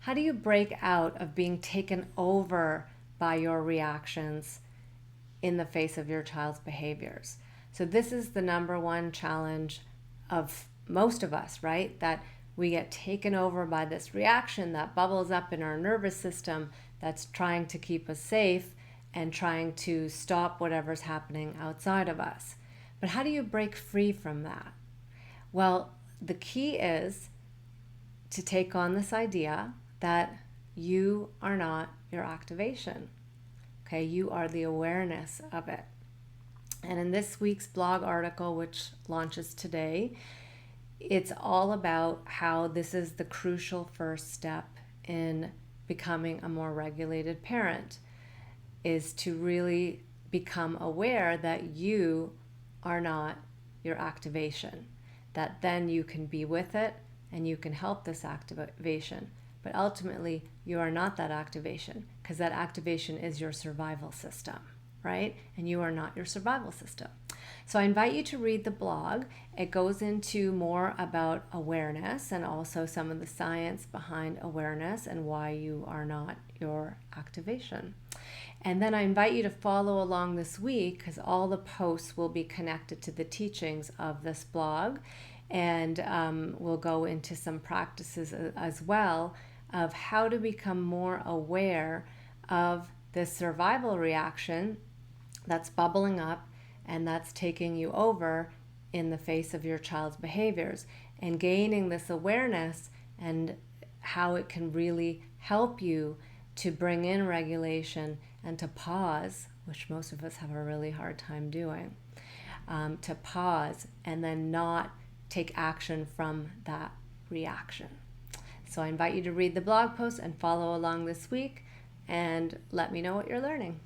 How do you break out of being taken over by your reactions in the face of your child's behaviors? So this is the number one challenge of most of us, right? That we get taken over by this reaction that bubbles up in our nervous system that's trying to keep us safe and trying to stop whatever's happening outside of us. But how do you break free from that? Well, the key is to take on this idea that you are not your activation. Okay, you are the awareness of it. And in this week's blog article, which launches today, it's all about how this is the crucial first step in becoming a more regulated parent, is to really become aware that you are not your activation, that then you can be with it and you can help this activation. But ultimately, you are not that activation, because that activation is your survival system, right? And you are not your survival system. So I invite you to read the blog. It goes into more about awareness and also some of the science behind awareness and why you are not your activation. And then I invite you to follow along this week, because all the posts will be connected to the teachings of this blog. And we'll go into some practices as well of how to become more aware of this survival reaction that's bubbling up and that's taking you over in the face of your child's behaviors, and gaining this awareness and how it can really help you to bring in regulation and to pause, which most of us have a really hard time doing, to pause and then not take action from that reaction. So I invite you to read the blog post and follow along this week and let me know what you're learning.